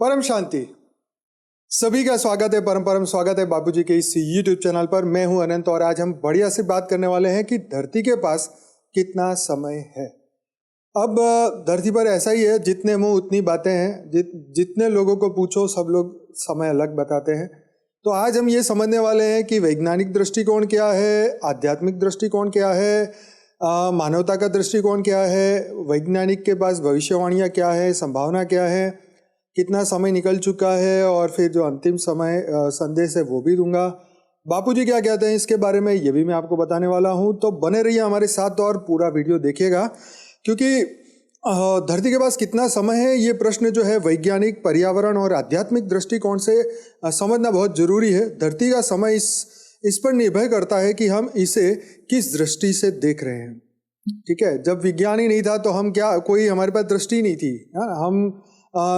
परम शांति। सभी का स्वागत है, परम परम स्वागत है बापूजी के इस YouTube चैनल पर। मैं हूं अनंत और आज हम बढ़िया सी बात करने वाले हैं कि धरती के पास कितना समय है। अब धरती पर ऐसा ही है, जितने मुंह उतनी बातें हैं। जितने लोगों को पूछो सब लोग समय अलग बताते हैं। तो आज हम ये समझने वाले हैं कि वैज्ञानिक दृष्टिकोण क्या है, आध्यात्मिक दृष्टिकोण क्या है, मानवता का दृष्टिकोण क्या है, वैज्ञानिक के पास भविष्यवाणियाँ क्या है, संभावना क्या है, कितना समय निकल चुका है, और फिर जो अंतिम समय संदेश है वो भी दूंगा। बापूजी क्या कहते हैं इसके बारे में ये भी मैं आपको बताने वाला हूँ। तो बने रहिए हमारे साथ और पूरा वीडियो देखिएगा, क्योंकि धरती के पास कितना समय है ये प्रश्न जो है वैज्ञानिक, पर्यावरण और आध्यात्मिक दृष्टिकोण से समझना बहुत जरूरी है। धरती का समय इस पर निर्भर करता है कि हम इसे किस दृष्टि से देख रहे हैं। ठीक है, जब विज्ञान ही नहीं था तो हम क्या, कोई हमारे पास दृष्टि नहीं थी। हम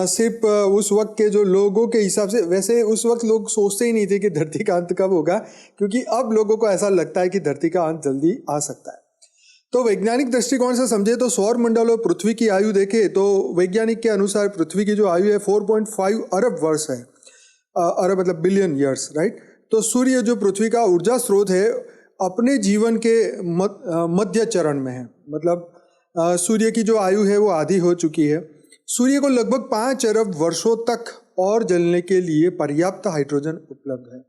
सिर्फ उस वक्त के जो लोगों के हिसाब से, वैसे उस वक्त लोग सोचते ही नहीं थे कि धरती का अंत कब होगा, क्योंकि अब लोगों को ऐसा लगता है कि धरती का अंत जल्दी आ सकता है। तो वैज्ञानिक दृष्टिकोण से समझे तो सौर मंडल और पृथ्वी की आयु देखे तो वैज्ञानिक के अनुसार पृथ्वी की जो आयु है 4.5 अरब वर्ष है। अरब मतलब बिलियन ईयर्स, राइट। तो सूर्य जो पृथ्वी का ऊर्जा स्रोत है अपने जीवन के मध्य चरण में है। मतलब सूर्य की जो आयु है वो आधी हो चुकी है। सूर्य को लगभग 5 अरब वर्षों तक और जलने के लिए पर्याप्त हाइड्रोजन उपलब्ध है।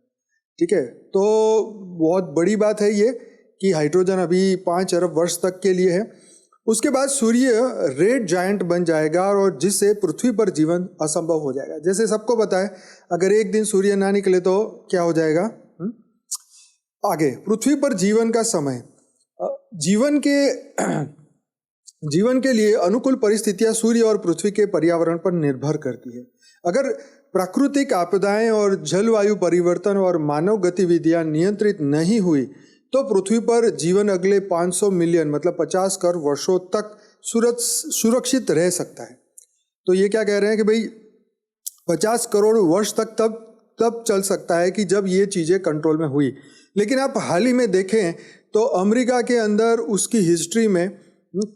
ठीक है, तो बहुत बड़ी बात है ये कि हाइड्रोजन अभी 5 अरब वर्ष तक के लिए है। उसके बाद सूर्य रेड जायंट बन जाएगा और जिससे पृथ्वी पर जीवन असंभव हो जाएगा। जैसे सबको पता है, अगर एक दिन सूर्य ना निकले तो क्या हो जाएगा। आगे पृथ्वी पर जीवन का समय, जीवन के लिए अनुकूल परिस्थितियां सूर्य और पृथ्वी के पर्यावरण पर निर्भर करती है। अगर प्राकृतिक आपदाएं और जलवायु परिवर्तन और मानव गतिविधियां नियंत्रित नहीं हुई तो पृथ्वी पर जीवन अगले 500 मिलियन मतलब 50 करोड़ वर्षों तक सुरक्षित रह सकता है। तो ये क्या कह रहे हैं कि भाई 50 करोड़ वर्ष तक तब चल सकता है कि जब ये चीज़ें कंट्रोल में हुई। लेकिन आप हाल ही में देखें तो अमेरिका के अंदर उसकी हिस्ट्री में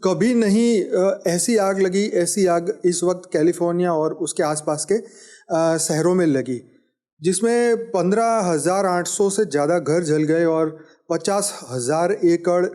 कभी नहीं ऐसी आग लगी। ऐसी आग इस वक्त कैलिफोर्निया और उसके आसपास के शहरों में लगी, जिसमें 15,800 से ज़्यादा घर जल गए और 50,000 एकड़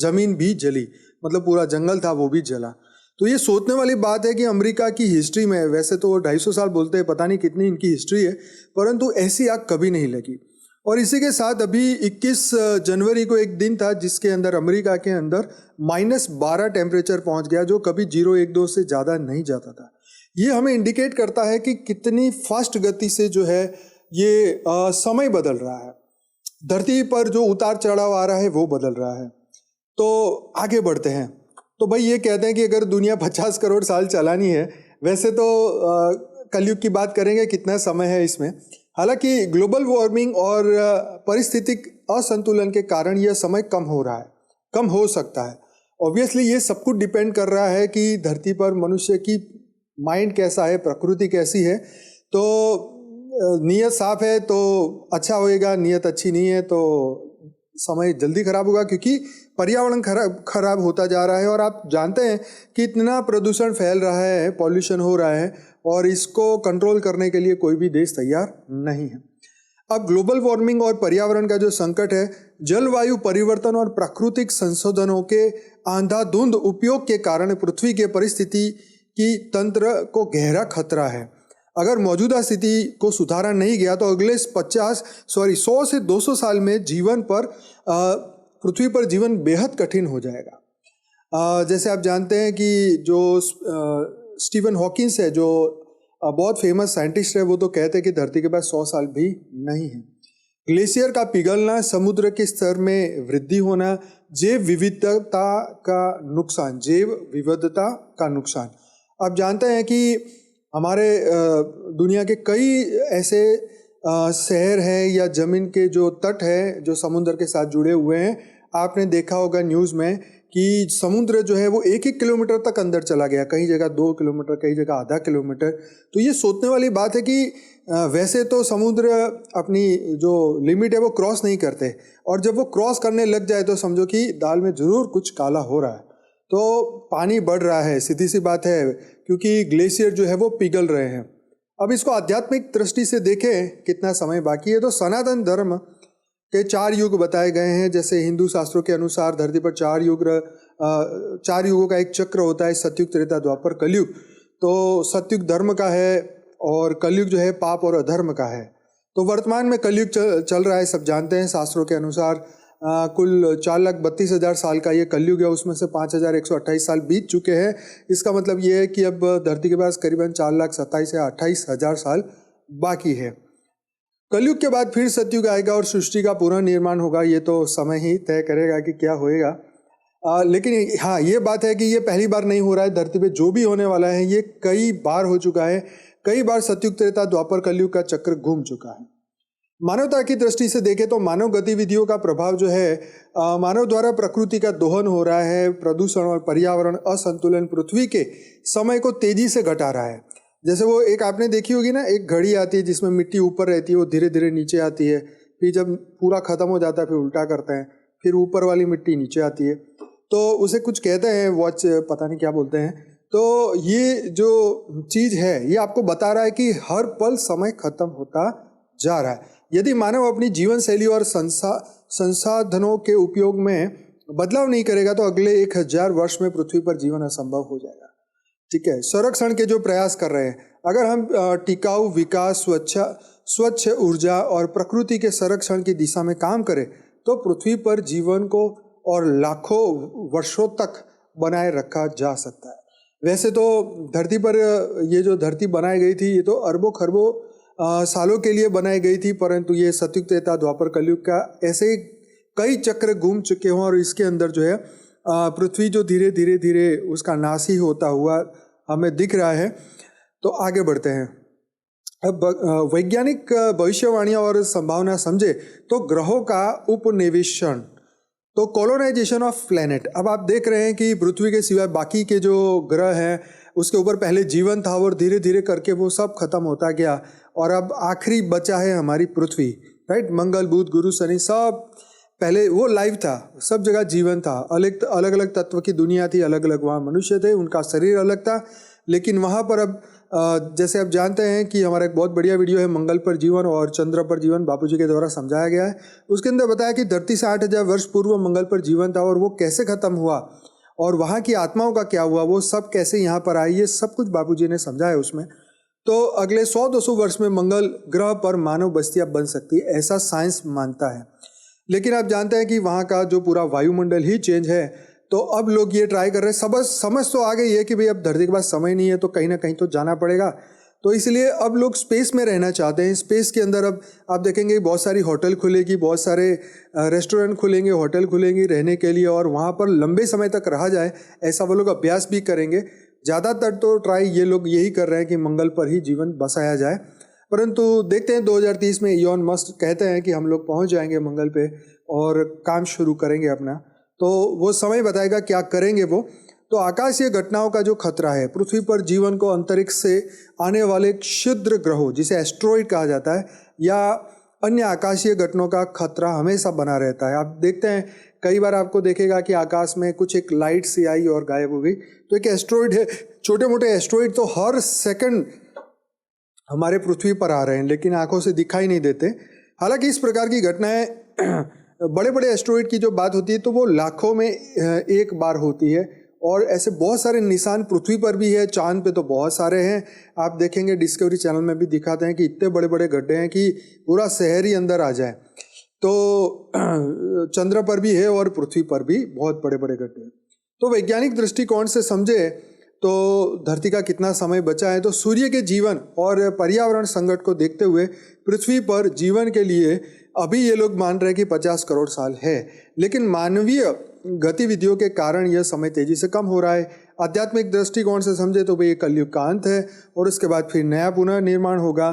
ज़मीन भी जली। मतलब पूरा जंगल था वो भी जला। तो ये सोचने वाली बात है कि अमेरिका की हिस्ट्री में, वैसे तो 250 साल बोलते हैं, पता नहीं कितनी इनकी हिस्ट्री है, परंतु ऐसी आग कभी नहीं लगी। और इसी के साथ अभी 21 जनवरी को एक दिन था जिसके अंदर अमेरिका के अंदर -12 टेम्परेचर पहुंच गया, जो कभी 0-1-2 से ज़्यादा नहीं जाता था। ये हमें इंडिकेट करता है कि कितनी फास्ट गति से जो है ये समय बदल रहा है। धरती पर जो उतार चढ़ाव आ रहा है वो बदल रहा है। तो आगे बढ़ते हैं। तो भाई ये कहते हैं कि अगर दुनिया 50 करोड़ साल चलानी है, वैसे तो कलयुग की बात करेंगे, कितना समय है इसमें। हालांकि ग्लोबल वार्मिंग और पारिस्थितिक असंतुलन के कारण यह समय कम हो रहा है, कम हो सकता है। ऑब्वियसली ये सब कुछ डिपेंड कर रहा है कि धरती पर मनुष्य की माइंड कैसा है, प्रकृति कैसी है। तो नीयत साफ है तो अच्छा होएगा, नीयत अच्छी नहीं है तो समय जल्दी खराब होगा, क्योंकि पर्यावरण खराब होता जा रहा है। और आप जानते हैं कि इतना प्रदूषण फैल रहा है, पॉल्यूशन हो रहा है, और इसको कंट्रोल करने के लिए कोई भी देश तैयार नहीं है। अब ग्लोबल वार्मिंग और पर्यावरण का जो संकट है, जलवायु परिवर्तन और प्राकृतिक संशोधनों के अंधाधुंध उपयोग के कारण पृथ्वी के परिस्थिति की तंत्र को गहरा खतरा है। अगर मौजूदा स्थिति को सुधारा नहीं गया तो अगले 100 से 200 साल में पृथ्वी पर जीवन बेहद कठिन हो जाएगा। जैसे आप जानते हैं कि जो स्टीफन हॉकिंस है, जो बहुत फेमस साइंटिस्ट है, वो तो कहते हैं कि धरती के पास 100 साल भी नहीं है। ग्लेशियर का पिघलना, समुद्र के स्तर में वृद्धि होना, जैव विविधता का नुकसान। आप जानते हैं कि हमारे दुनिया के कई ऐसे शहर हैं या ज़मीन के जो तट है जो समुद्र के साथ जुड़े हुए हैं। आपने देखा होगा न्यूज़ में कि समुद्र जो है वो 1-1 किलोमीटर तक अंदर चला गया, कई जगह 2 किलोमीटर, कई जगह आधा किलोमीटर। तो ये सोचने वाली बात है कि वैसे तो समुद्र अपनी जो लिमिट है वो क्रॉस नहीं करते, और जब वो क्रॉस करने लग जाए तो समझो कि दाल में ज़रूर कुछ काला हो रहा है। तो पानी बढ़ रहा है, सीधी सी बात है, क्योंकि ग्लेशियर जो है वो पिघल रहे हैं। अब इसको आध्यात्मिक दृष्टि से देखें कितना समय बाकी है, तो सनातन धर्म के 4 युग बताए गए हैं। जैसे हिंदू शास्त्रों के अनुसार धरती पर 4 युगों का एक चक्र होता है, सतयुग, त्रेता, द्वापर, कलयुग। तो सतयुग धर्म का है और कलयुग जो है पाप और अधर्म का है। तो वर्तमान में कलयुग चल रहा है, सब जानते हैं शास्त्रों के अनुसार। कुल 4,32,000 साल का ये कलयुग है, उसमें से 5,128 साल बीत चुके हैं। इसका मतलब ये है कि अब धरती के पास करीबन 4,27,000 या 28,000 साल बाकी है। कलयुग के बाद फिर सतयुग आएगा और सृष्टि का पुनर्निर्माण होगा। ये तो समय ही तय करेगा कि क्या होएगा। लेकिन हाँ, ये बात है कि ये पहली बार नहीं हो रहा है। धरती पे जो भी होने वाला है ये कई बार हो चुका है। कई बार सतयुग, त्रेता, द्वापर, कलयुग का चक्र घूम चुका है। मानवता की दृष्टि से देखें तो मानव गतिविधियों का प्रभाव जो है, मानव द्वारा प्रकृति का दोहन हो रहा है। प्रदूषण और पर्यावरण असंतुलन पृथ्वी के समय को तेजी से घटा रहा है। जैसे वो एक आपने देखी होगी ना, एक घड़ी आती है जिसमें मिट्टी ऊपर रहती है, वो धीरे धीरे नीचे आती है, फिर जब पूरा खत्म हो जाता है फिर उल्टा करते हैं, फिर ऊपर वाली मिट्टी नीचे आती है। तो उसे कुछ कहते हैं, वॉच पता नहीं क्या बोलते हैं। तो ये जो चीज़ है ये आपको बता रहा है कि हर पल समय खत्म होता जा रहा है। यदि मानव अपनी जीवन शैली और संसाधनों के उपयोग में बदलाव नहीं करेगा तो अगले 1000 वर्ष में पृथ्वी पर जीवन असंभव हो जाएगा। ठीक है, संरक्षण के जो प्रयास कर रहे हैं, अगर हम टिकाऊ विकास, स्वच्छ ऊर्जा और प्रकृति के संरक्षण की दिशा में काम करें तो पृथ्वी पर जीवन को और लाखों वर्षों तक बनाए रखा जा सकता है। वैसे तो धरती पर ये जो धरती बनाई गई थी ये तो अरबों खरबों सालों के लिए बनाई गई थी, परंतु ये सतयुग, त्रेता, द्वापर, कलयुग का ऐसे कई चक्र घूम चुके हों और इसके अंदर जो है पृथ्वी जो धीरे धीरे धीरे उसका नाश ही होता हुआ हमें दिख रहा है। तो आगे बढ़ते हैं। अब वैज्ञानिक भविष्यवाणियां और संभावना समझे तो ग्रहों का उपनिवेशन, तो कॉलोनाइजेशन ऑफ प्लैनेट। अब आप देख रहे हैं कि पृथ्वी के सिवाय बाकी के जो ग्रह हैं उसके ऊपर पहले जीवन था और धीरे धीरे करके वो सब खत्म होता गया और अब आखिरी बचा है हमारी पृथ्वी, राइट। मंगल, बुध, गुरु, शनि सब पहले वो लाइव था, सब जगह जीवन था। अलग अलग तत्व की दुनिया थी, अलग अलग वहाँ मनुष्य थे, उनका शरीर अलग था। लेकिन वहाँ पर अब जैसे आप जानते हैं कि हमारा एक बहुत बढ़िया वीडियो है मंगल पर जीवन और चंद्र पर जीवन, बापूजी के द्वारा समझाया गया है। उसके अंदर बताया कि धरती से 8,000 वर्ष पूर्व मंगल पर जीवन था और वो कैसे खत्म हुआ और वहाँ की आत्माओं का क्या हुआ, वो सब कैसे यहाँ पर आई, ये सब कुछ बापूजी ने समझाया उसमें। तो अगले 100-200 वर्ष में मंगल ग्रह पर मानव बस्तियाँ बन सकती है, ऐसा साइंस मानता है। लेकिन आप जानते हैं कि वहाँ का जो पूरा वायुमंडल ही चेंज है, तो अब लोग ये ट्राई कर रहे हैं। समझ तो आ गई है कि भाई अब धरती के पास समय नहीं है तो कहीं ना कहीं तो जाना पड़ेगा। तो इसलिए अब लोग स्पेस में रहना चाहते हैं। स्पेस के अंदर अब आप देखेंगे बहुत सारी होटल खुलेगी, बहुत सारे रेस्टोरेंट खुलेंगे, होटल खुलेंगी रहने के लिए और वहाँ पर लंबे समय तक रहा जाए, ऐसा वो लोग अभ्यास भी करेंगे। ज़्यादातर तो ट्राई ये लोग यही कर रहे हैं कि मंगल पर ही जीवन बसाया जाए। परंतु देखते हैं 2030 में इलॉन मस्क कहते हैं कि हम लोग पहुंच जाएंगे मंगल पे और काम शुरू करेंगे अपना, तो वो समय बताएगा क्या करेंगे वो। तो आकाशीय घटनाओं का जो खतरा है, पृथ्वी पर जीवन को अंतरिक्ष से आने वाले क्षुद्र ग्रहों जिसे एस्ट्रॉइड कहा जाता है या अन्य आकाशीय घटनाओं का खतरा हमेशा बना रहता है। आप देखते हैं कई बार आपको देखेगा कि आकाश में कुछ एक लाइट सी आई और गायब हो गई, तो एक एस्ट्रॉइड है। छोटे मोटे एस्ट्रॉइड तो हर सेकंड हमारे पृथ्वी पर आ रहे हैं लेकिन आंखों से दिखाई नहीं देते। हालांकि इस प्रकार की घटनाएं बड़े बड़े एस्ट्रॉइड की जो बात होती है तो वो लाखों में एक बार होती है और ऐसे बहुत सारे निशान पृथ्वी पर भी है, चांद पे तो बहुत सारे हैं। आप देखेंगे डिस्कवरी चैनल में भी दिखाते हैं कि इतने बड़े बड़े गड्ढे हैं कि पूरा शहर ही अंदर आ जाए। तो चंद्र पर भी है और पृथ्वी पर भी बहुत बड़े बड़े गड्ढे हैं। तो वैज्ञानिक दृष्टिकोण से समझे तो धरती का कितना समय बचा है, तो सूर्य के जीवन और पर्यावरण संकट को देखते हुए पृथ्वी पर जीवन के लिए अभी ये लोग मान रहे हैं कि 50 करोड़ साल है, लेकिन मानवीय गतिविधियों के कारण यह समय तेजी से कम हो रहा है। आध्यात्मिक दृष्टिकोण से समझे तो भाई कलयुग का अंत है और उसके बाद फिर नया पुनर्निर्माण होगा।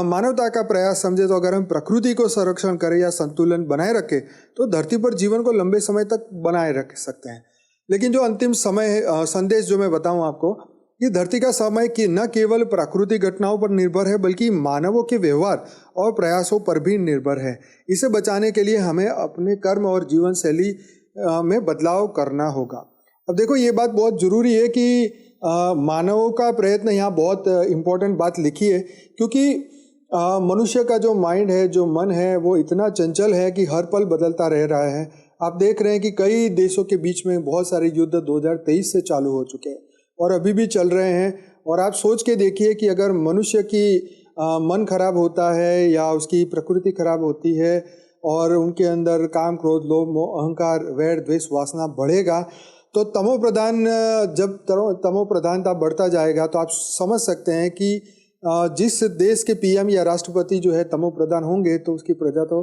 मानवता का प्रयास समझे तो अगर हम प्रकृति को संरक्षण करें या संतुलन बनाए रखें तो धरती पर जीवन को लंबे समय तक बनाए रख सकते हैं। लेकिन जो अंतिम समय है, संदेश जो मैं बताऊं आपको, ये धरती का समय कि न केवल प्राकृतिक घटनाओं पर निर्भर है बल्कि मानवों के व्यवहार और प्रयासों पर भी निर्भर है। इसे बचाने के लिए हमें अपने कर्म और जीवन शैली में बदलाव करना होगा। अब देखो, ये बात बहुत ज़रूरी है कि मानव का प्रयत्न यहाँ बहुत इम्पोर्टेंट बात लिखी है, क्योंकि मनुष्य का जो माइंड है, जो मन है, वो इतना चंचल है कि हर पल बदलता रह रहा है। आप देख रहे हैं कि कई देशों के बीच में बहुत सारे युद्ध 2023 से चालू हो चुके हैं और अभी भी चल रहे हैं। और आप सोच के देखिए कि अगर मनुष्य की मन खराब होता है या उसकी प्रकृति खराब होती है और उनके अंदर काम, क्रोध, लोभ, मोह, अहंकार, वैर, द्वेष, वासना बढ़ेगा, तो जब तमो प्रधानता बढ़ता जाएगा तो आप समझ सकते हैं कि जिस देश के पीएम या राष्ट्रपति जो है तमो प्रधान होंगे तो उसकी प्रजा तो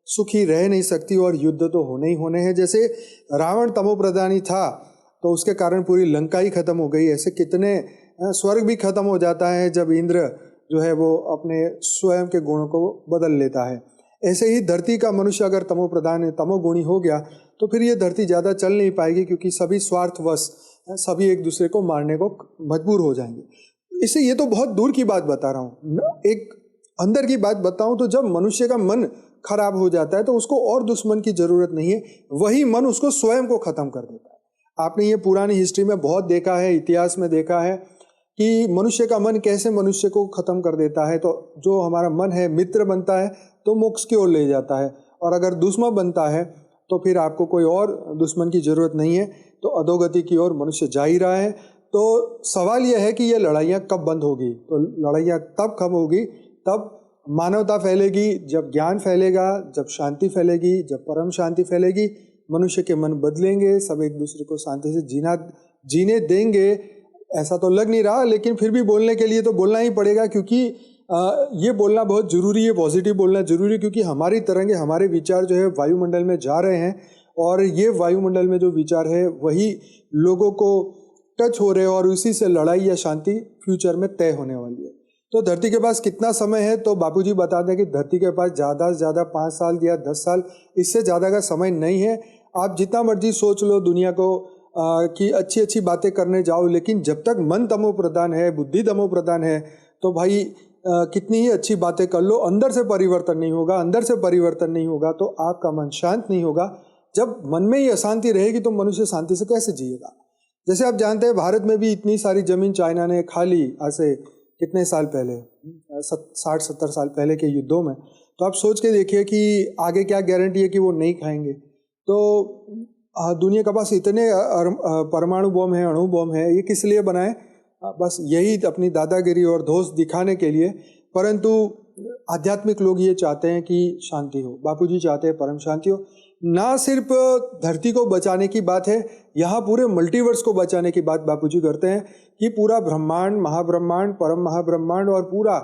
सुखी रह नहीं सकती और युद्ध तो होने ही होने हैं। जैसे रावण तमो प्रधान ही था तो उसके कारण पूरी लंका ही खत्म हो गई। ऐसे कितने स्वर्ग भी खत्म हो जाता है जब इंद्र जो है वो अपने स्वयं के गुणों को बदल लेता है। ऐसे ही धरती का मनुष्य अगर तमो प्रधान है, तमोगुणी हो गया, तो फिर ये धरती ज़्यादा चल नहीं पाएगी, क्योंकि सभी स्वार्थवश सभी एक दूसरे को मारने को मजबूर हो जाएंगे। इससे ये तो बहुत दूर की बात बता रहा हूँ, एक अंदर की बात बताऊँ तो जब मनुष्य का मन खराब हो जाता है तो उसको और दुश्मन की ज़रूरत नहीं है, वही मन उसको स्वयं को ख़त्म कर देता है। आपने ये पुरानी हिस्ट्री में बहुत देखा है, इतिहास में देखा है कि मनुष्य का मन कैसे मनुष्य को ख़त्म कर देता है। तो जो हमारा मन है, मित्र बनता है तो मोक्ष की ओर ले जाता है, और अगर दुश्मन बनता है तो फिर आपको कोई और दुश्मन की ज़रूरत नहीं है, तो अधोगति की ओर मनुष्य जा ही रहा है। तो सवाल यह है कि ये लड़ाइयाँ कब बंद होगी? तो लड़ाइयाँ तब कम होगी, तब मानवता फैलेगी, जब ज्ञान फैलेगा, जब शांति फैलेगी, जब परम शांति फैलेगी, मनुष्य के मन बदलेंगे, सब एक दूसरे को शांति से जीने देंगे। ऐसा तो लग नहीं रहा, लेकिन फिर भी बोलने के लिए तो बोलना ही पड़ेगा, क्योंकि ये बोलना बहुत ज़रूरी है, पॉजिटिव बोलना ज़रूरी है, क्योंकि हमारी तरंगे, हमारे विचार जो है वायुमंडल में जा रहे हैं, और ये वायुमंडल में जो विचार है वही लोगों को टच हो रहे हैं, और उसी से लड़ाई या शांति फ्यूचर में तय होने वाली है। तो धरती के पास कितना समय है? तो बापूजी बताते हैं कि धरती के पास ज़्यादा से ज़्यादा 5 साल या 10 साल, इससे ज़्यादा का समय नहीं है। आप जितना मर्जी सोच लो दुनिया को कि अच्छी अच्छी बातें करने जाओ, लेकिन जब तक मन तमो प्रधान है, बुद्धि तमो प्रधान है, तो भाई कितनी ही अच्छी बातें कर लो, अंदर से परिवर्तन नहीं होगा। अंदर से परिवर्तन नहीं होगा तो आपका मन शांत नहीं होगा। जब मन में ही अशांति रहेगी तो मनुष्य शांति से कैसे जिएगा? जैसे आप जानते हैं, भारत में भी इतनी सारी जमीन चाइना ने खा ली, ऐसे कितने साल पहले, 60-70 साल पहले के युद्धों में। तो आप सोच के देखिए कि आगे क्या गारंटी है कि वो नहीं खाएंगे। तो दुनिया के पास इतने परमाणु बम है, अणु बम है, ये किस लिए बनाए? बस यही अपनी दादागिरी और दोष दिखाने के लिए। परंतु आध्यात्मिक लोग ये चाहते हैं कि शांति हो, बापूजी चाहते हैं परम शांति हो। ना सिर्फ धरती को बचाने की बात है, यहाँ पूरे मल्टीवर्स को बचाने की बात बापूजी करते हैं कि पूरा ब्रह्मांड, महाब्रह्मांड, परम महाब्रह्मांड और पूरा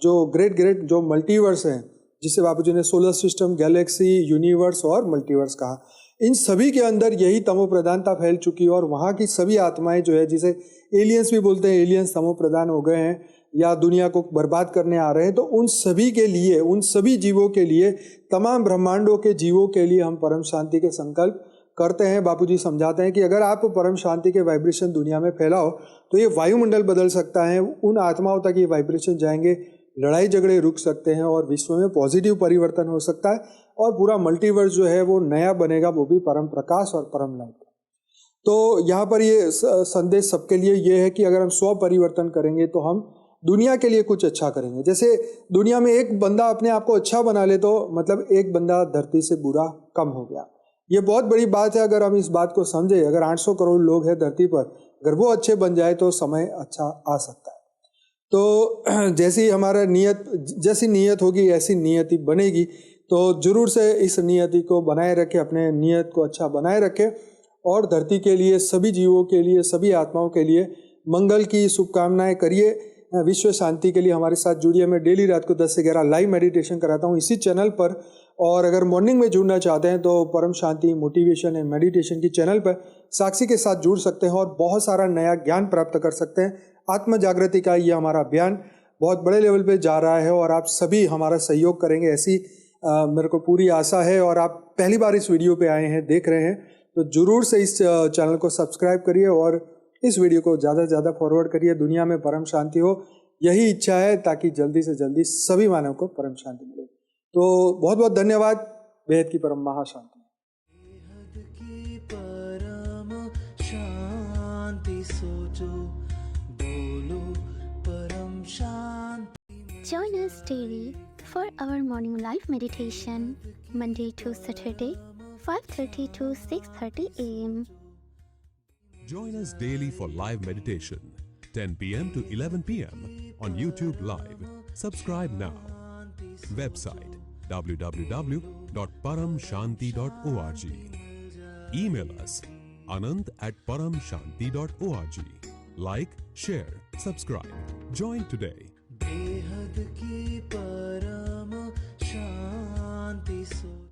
जो ग्रेट जो मल्टीवर्स हैं, जिसे बापूजी ने सोलर सिस्टम, गैलेक्सी, यूनिवर्स और मल्टीवर्स कहा, इन सभी के अंदर यही तमो प्रधानता फैल चुकी है। और वहाँ की सभी आत्माएं जो है, जिसे एलियंस भी बोलते हैं, एलियंस तमो प्रधान हो गए हैं या दुनिया को बर्बाद करने आ रहे हैं, तो उन सभी के लिए, उन सभी जीवों के लिए, तमाम ब्रह्मांडों के जीवों के लिए हम परम शांति के संकल्प करते हैं। बापूजी समझाते हैं कि अगर आप परम शांति के वाइब्रेशन दुनिया में फैलाओ तो ये वायुमंडल बदल सकता है, उन आत्माओं तक ये वाइब्रेशन जाएंगे, लड़ाई झगड़े रुक सकते हैं और विश्व में पॉजिटिव परिवर्तन हो सकता है, और पूरा मल्टीवर्स जो है वो नया बनेगा, वो भी परम प्रकाश और परम लाइट। तो यहाँ पर ये संदेश सबके लिए ये है कि अगर हम स्व परिवर्तन करेंगे तो हम दुनिया के लिए कुछ अच्छा करेंगे। जैसे दुनिया में एक बंदा अपने आप को अच्छा बना ले तो मतलब एक बंदा धरती से बुरा कम हो गया। ये बहुत बड़ी बात है अगर हम इस बात को समझे। अगर 800 करोड़ लोग हैं धरती पर, अगर वो अच्छे बन जाए तो समय अच्छा आ सकता है। तो जैसी हमारा जैसी नीयत होगी ऐसी नियति बनेगी। तो जरूर से इस नियति को बनाए रखें, अपने नियत को अच्छा बनाए रखें, और धरती के लिए, सभी जीवों के लिए, सभी आत्माओं के लिए मंगल की शुभकामनाएं करिए। विश्व शांति के लिए हमारे साथ जुड़िए। मैं डेली रात को 10 से 11 लाइव मेडिटेशन कराता हूँ इसी चैनल पर, और अगर मॉर्निंग में जुड़ना चाहते हैं तो परम शांति मोटिवेशन एंड मेडिटेशन की चैनल पर साक्षी के साथ जुड़ सकते हैं और बहुत सारा नया ज्ञान प्राप्त कर सकते हैं। आत्म जागृति का ये हमारा अभियान बहुत बड़े लेवल पे जा रहा है और आप सभी हमारा सहयोग करेंगे, ऐसी मेरे को पूरी आशा है। और आप पहली बार इस वीडियो पे आए हैं, देख रहे हैं, तो जरूर से इस चैनल को सब्सक्राइब करिए और इस वीडियो को ज़्यादा से ज़्यादा फॉरवर्ड करिए। दुनिया में परम शांति हो, यही इच्छा है, ताकि जल्दी से जल्दी सभी मानव को परम शांति मिले। तो बहुत बहुत धन्यवाद। बेहद की परम महाशांति। Join us daily for our morning live meditation, Monday to Saturday, 5:30 to 6:30 a.m. Join us daily for live meditation, 10 p.m. to 11 p.m. on YouTube Live. Subscribe now. Website www.paramshanti.org. Email us anand@paramshanti.org. Like, share, subscribe. Join today. बेहद की परम शांति सो